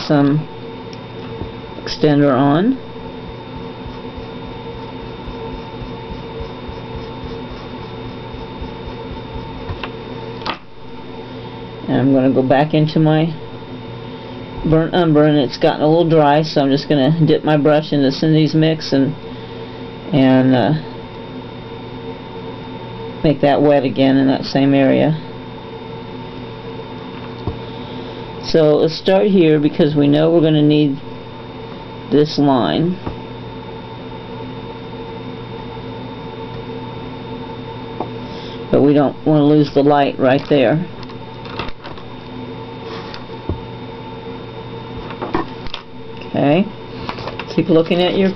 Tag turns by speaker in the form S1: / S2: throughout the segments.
S1: some extender on. And I'm going to go back into my burnt umber, and it's gotten a little dry, so I'm just going to dip my brush into Cindy's mix and make that wet again in that same area. So let's start here because we know we're going to need this line. But we don't want to lose the light right there. Okay. Keep looking at your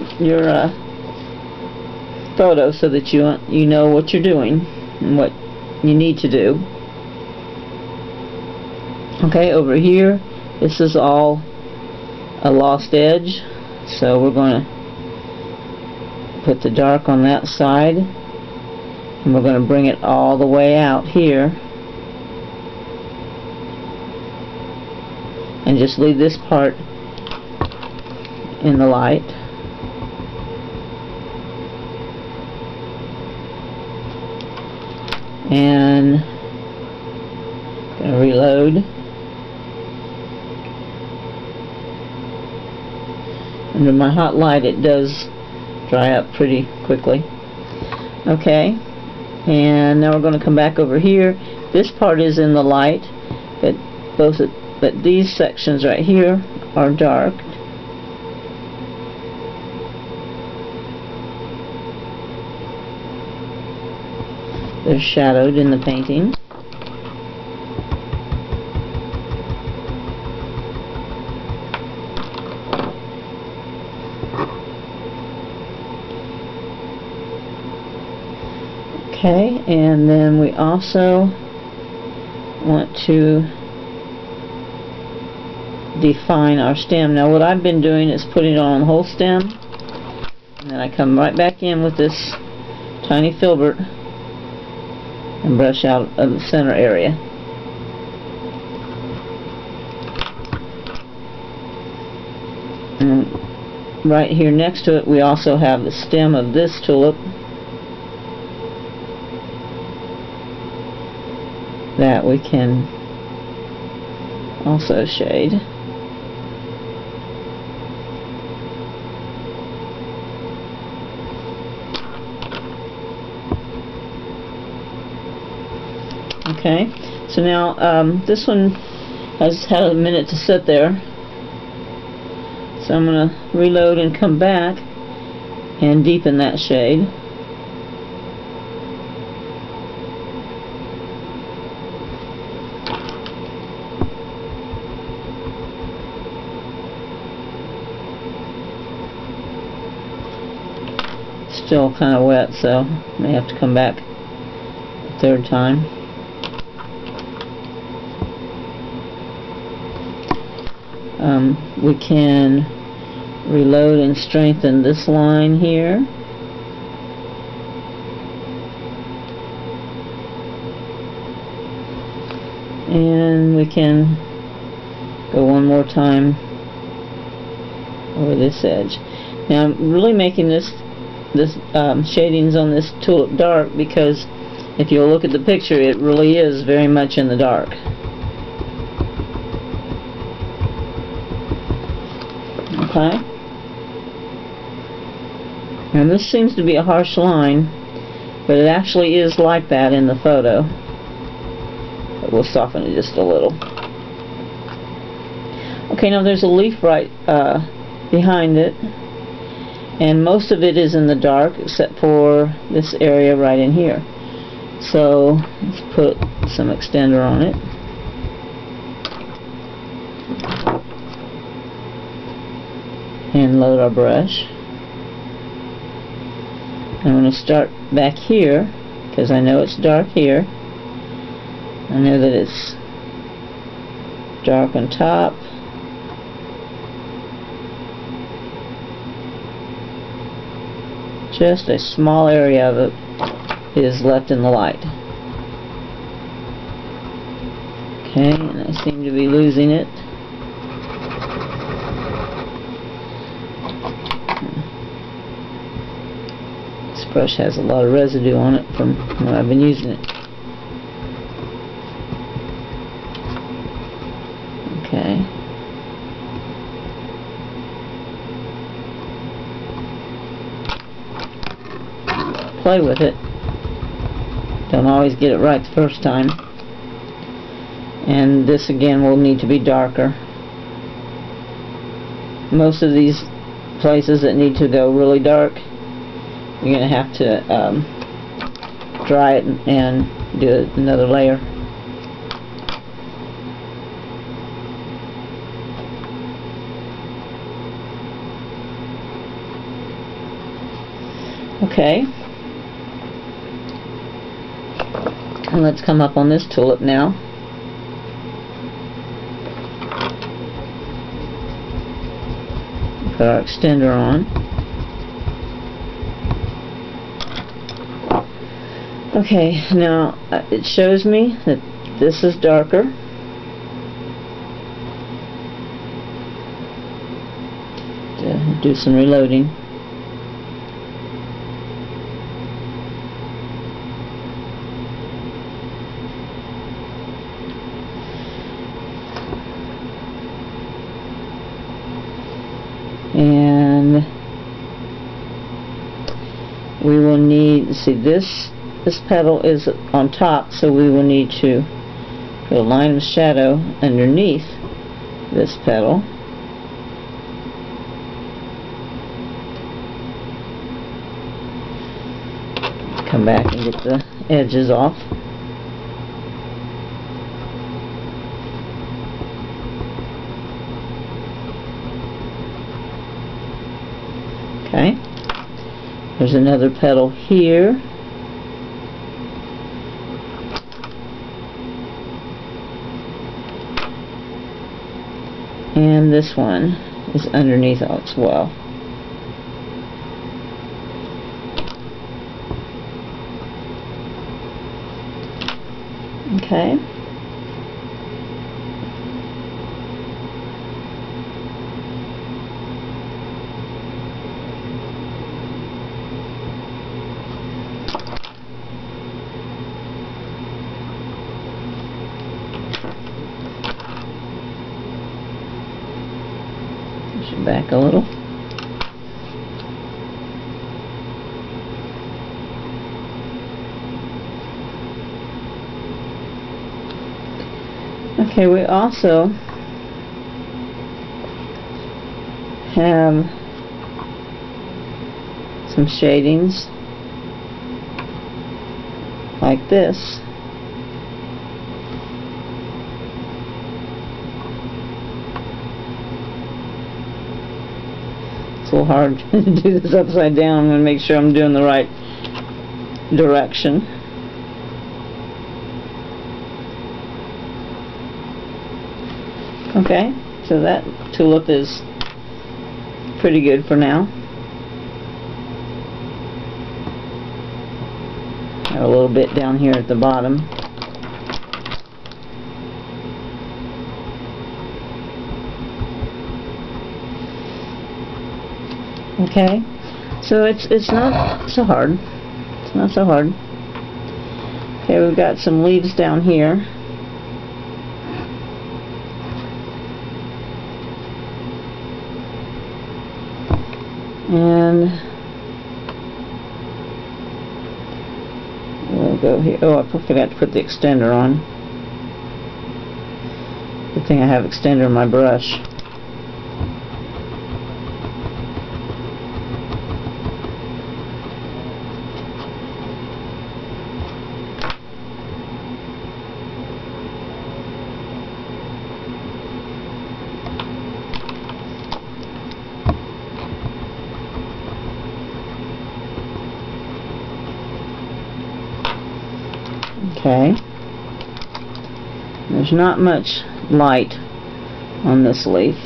S1: photo so that you know what you're doing and what you need to do. Okay, over here, this is all a lost edge, so we're going to put the dark on that side, and we're going to bring it all the way out here, and just leave this part in the light. And going to reload. Under my hot light it does dry up pretty quickly. Okay, and now we're going to come back over here. This part is in the light, but these sections right here are dark. They're shadowed in the painting. Okay, and then we also want to define our stem. Now what I've been doing is putting it on the whole stem, and then I come right back in with this tiny filbert and brush out of the center area. And right here next to it we also have the stem of this tulip that we can also shade. Okay, so now this one has had a minute to sit there, so I'm going to reload and come back and deepen that shade. Still kind of wet, so I may have to come back a third time. We can reload and strengthen this line here. And we can go one more time over this edge. Now I'm really making this shadings on this tulip dark because if you'll look at the picture, it really is very much in the dark. Okay. And this seems to be a harsh line, but it actually is like that in the photo. But we'll soften it just a little. Okay, now there's a leaf right behind it, and most of it is in the dark except for this area right in here. So let's put some extender on it. And load our brush. I'm going to start back here because I know it's dark here. I know that it's dark on top. Just a small area of it is left in the light. Okay, and I seem to be losing it. brush has a lot of residue on it from when I've been using it. Okay. Play with it. Don't always get it right the first time. And this again will need to be darker. Most of these places that need to go really dark, you're going to have to dry it and do another layer. Okay. And let's come up on this tulip now. Put our extender on. Okay, now it shows me that this is darker. To do some reloading. And we will need, see, this petal is on top, so we will need to put a line of shadow underneath this petal. Come back and get the edges off. Okay, there's another petal here. And this one is underneath as well. Okay. Push it back a little. Okay, we also have some shadings like this. It's a little hard to do this upside down. I'm going to make sure I'm doing the right direction. Okay, so that tulip is pretty good for now. Got a little bit down here at the bottom. Okay, so it's not so hard. It's not so hard. Okay, we've got some leaves down here. And we'll go here. Oh, I forgot to put the extender on. Good thing I have extender in my brush. Okay, there's not much light on this leaf.